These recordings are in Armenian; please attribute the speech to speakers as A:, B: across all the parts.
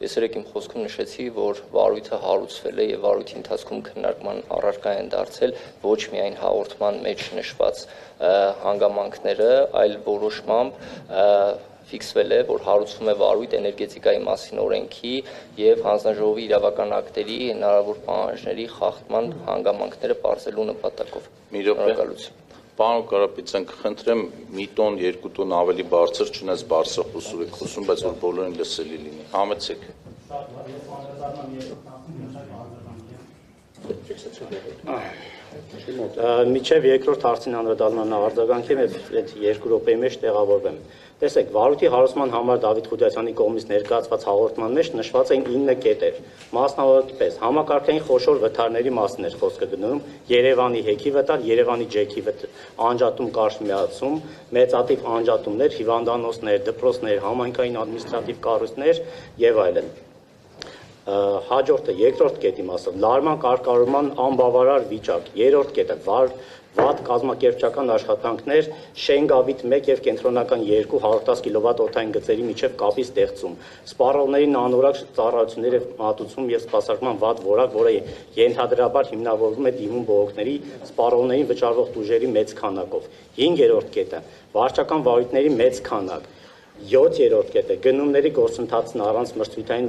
A: Ես երեք իմ խոսքում նշեցի, որ վարույթը հարուցվել է եւ վարույթի ընթացքում քննարկման առարկա են դարձել ոչ միայն հաղորդման մեջ նշված հանգամանքները, այլ որոշմամբ ֆիքսվել է, որ հարուցվում է վարույթ էներգետիկայի մասին օրենքի եւ հանձնաժողովի իրավական ակտերի հնարավոր պահանջների խախտման հանգամանքները պարզելու նպատակով։ Շնորհակալություն։
B: Պարոն Կարապետյան, կխնդրեմ մի տոն, երկու տոն ավելի բարձր, չնայած բարձր խոսում եք խոսում, բայց որ բոլորին լսելի լինի։ Համեցեք։
C: Միջև երկրորդ հարցին անդրադառնալն արձագանքեմ եւ այդ 2 րոպեի մեջ տեղավորվեմ։ Տեսեք, վարույթի հարուցման համար Դավիթ Խուդասյանի կողմից ներկայացված հաղորդման մեջ նշված են 9 կետեր։ Մասնավորապես համակարգային խոշոր վթարների մասին էր խոսքը գնում, Երևանի հեքի վթար, Երևանի ջեքի անջատում կարճ միացում, մեծատիպ անջատումներ, հիվանդանոցներ, դպրոցներ, համայնքային ադմինիստրատիվ կառույցներ եւ այլն։ Հաջորդը երկրորդ կետի մասը լարման կարգավորման անբավարար վիճակ, երրորդ կետը վատ կազմակերպչական աշխատանքներ, Շենգավիթ 1 եւ կենտրոնական 2 110 կՎտ օդային գծերի միջև կապի ստեղծում, սպառողներին անորակ ծառայություններ եւ մատուցում եւ սպասարկման վատ որակ, որը ենթադրաբար հիմնավորվում է դիմում բողոքների սպառողներին վճարվող տուժերի մեծ քանակով։ 5-րդ կետը վարչական վարույթների մեծ քանակ։ 7-րդ կետը գնումների գործընթացն առանց մրցույթային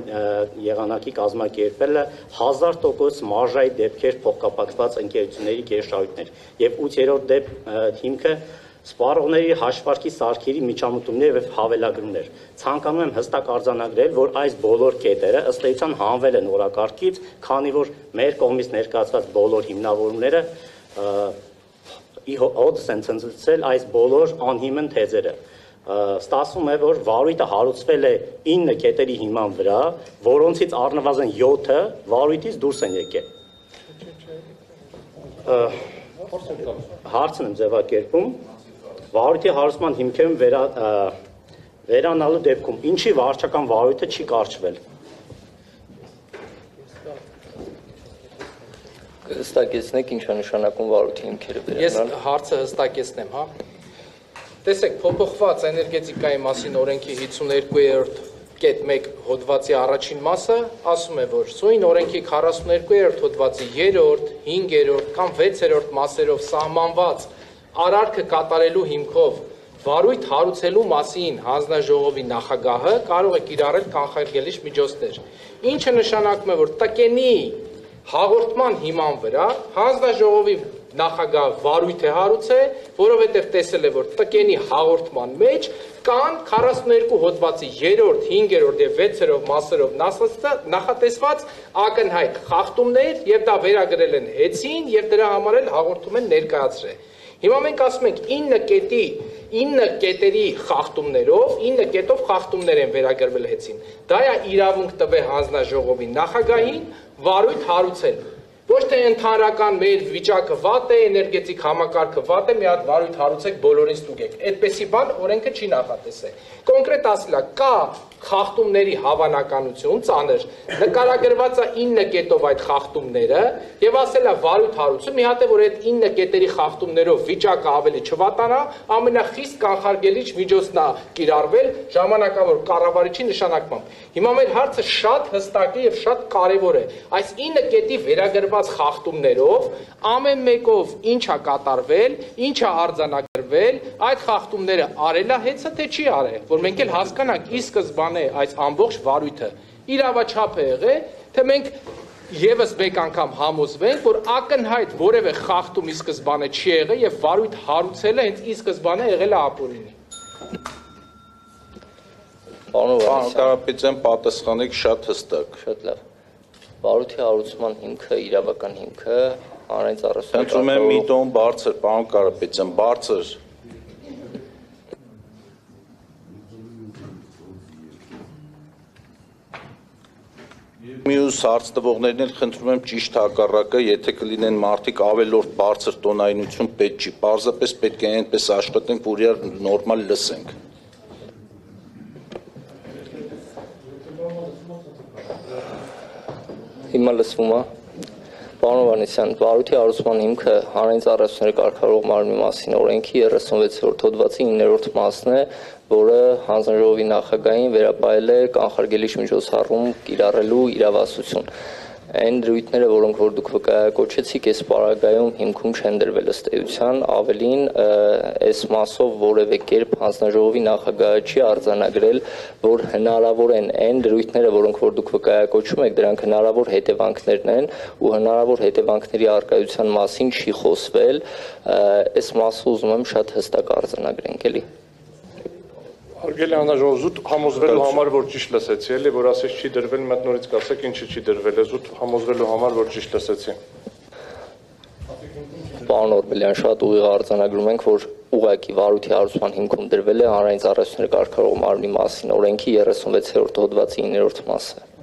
C: եղանակի կազմակերպելը 1000% մարժայի դեպքեր փոխկապակցված ընկերությունների գերշահույթներ եւ 8-րդ հիմքը սպառողների հաշվարկի սարքերի միջամտումներ եւ հավելագրումներ։ Ցանկանում եմ հստակ արձանագրել, որ այս բոլոր կետերը ըստ էության հանվել են օրակարգից, քանի որ մեր կողմից ներկայացված բոլոր հիմնավորումները հոդս են ցնցել այս բոլոր անհիմն թեզերը։ Ստացվում է, որ վարույթը հարուցվել է 9 կետերի հիման վրա, որոնցից առնվազն 7-ը վարույթից դուրս են եկել։ Հարցն եմ ձևակերպում, վարույթի հարուցման հիմքերում վերանալու դեպքում ինչի վարչական վարույթը չի կարճվել։
A: Հստակեցնեք ինչ է նշանակում վարույթի հիմքերը վերանալ։
D: Ես հարցը հստակեցնեմ, հա։ Տեսեք, փոփոխված էներգետիկայի մասին օրենքի 52-րդ կետ 1 հոդվածի առաջին մասը ասում է, որ սույն օրենքի 42-րդ հոդվածի 3-րդ, 5-րդ կամ 6-րդ մասերով սահմանված արարքը կատարելու հիմքով վարույթ հարուցելու մասին հանձնաժողովի նախագահը կարող է կիրառել կանխարգելիչ միջոցներ, ինչը նշանակում է, որ տկենի հաղորդման հիման վրա հանձնաժողովի նախագահ վարույթ է հարուցել, որովհետև տեսել է, որ տկենի հաղորդման մեջ կան 42 հոդվածի 3-րդ, 5-րդ եւ 6-րդ մասերով նախատեսված ակնհայտ խախտումներ եւ դա վերագրել են հեծին եւ դրա համար էլ հաղորդում են ներկայացրել։ Հիմա մենք ասում ենք 9 կետերի խախտումներով, 9 կետով խախտումներ են վերագրվել հեծին։ Դա է իրավունք տվել հանձնաժողովի նախագահին վարույթ հարուցել։ Ոչ թե ընդհանրական մեր վիճակը վատ է, էներգետիկ համակարգը վատ է, մի հատ վարույթ հարուցեք, բոլորին ստուգեք։ Այդպեսի բան օրենքը չի նախատեսել։ Կոնկրետ ասելա, կա խախտումների հավանականություն ծանր, նկարագրված է 9 կետով այդ խախտումները եւ ասելա վարույթ հարուցում, մի հատ է որ այդ 9 կետերի խախտումներով վիճակը ավելի չվատանա, ամենախիստ կանխարգելիչ միջոցն է կիրառվել ժամանակավոր կառավարիչի նշանակմամբ։ Հիմա մեր հարցը շատ հստակ է եւ շատ կարեւոր է։ Այս 9 կետի վերագրված խախտումներով ամեն մեկով ինչ է կատարվել, ինչ է արձանագրվել, այդ խախտումները արել է հեծը թե չի արել, որ մենք էլ հասկանանք ի սկզբանե այս ամբողջ վարույթը իրավաչափ է եղել, թե մենք եւս մեկ անգամ համոզվենք, որ ակնհայտ որևէ խախտում ի սկզբանե չի եղել եւ վարույթ հարուցելը հենց ի սկզբանե եղել է ապօրինի։
B: Պարոն Կարապետյան, պատասխանեք շատ հստակ։
A: Շատ լավ։ Վարույթի հարուցման հիմքը, իրավական հիմքը հանրային ծառայության
B: Խնդրում եմ մի տոն բարձր, պարոն Կարապետյան, բարձր։ Մյուս հարց տվողներն էլ խնդրում եմ ճիշտ հակառակը, եթե կլինեն մարդիկ ավելորդ բարձր տոնայնություն պետք չի, պարզապես պետք է այնպես աշխատենք, որ իրար նորմալ լսենք։
A: Հիմա լսվում է։ Պարոն Հովհաննիսյան, վարույթի հարուցման հիմքը հանրային ծառայությունների կարգավորող մարմնի մասին օրենքի 36-րդ հոդվածի 9-րդ մասն է, որը հանձնաժողովի նախագահին վերապահել է կանխարգելիչ միջոցառում կիրառելու իրավասություն։ Այն դրույթները, որոնք որ դուք վկայակոչեցիք, այս պարագայում հիմքում չեն դրվել ըստ էության, ավելին այս մասով որևէ կերպ հանձնաժողովի նախագահը չի արձանագրել, որ հնարավոր են այն դրույթները, որոնք որ դուք վկայակոչում եք, դրանք հնարավոր հետևանքներն են ու հնարավոր հետևանքների առկայության մասին չի խոսվել, այս մասը ուզում եմ շատ հստակ արձանագրենք, էլի։
E: Հարգելի հանրաժողով, զուտ համոզվելու համար, որ ճիշտ լսեցի, էլի, որ ասես չի դրվել, մի հատ նորից կասեք, ինչը չի դրվել, զուտ համոզվելու համար, որ ճիշտ լսեցի։
A: Պարոն Օրբելյան, շատ ուղիղ արձանագրում ենք, որ ուղղակի վարույթի հարուցման հիմքում դրվել է հանրային ծառայությունների կարգավորող մարմնի մասին օրենքի 36-րդ հոդվածի 9-րդ մասը։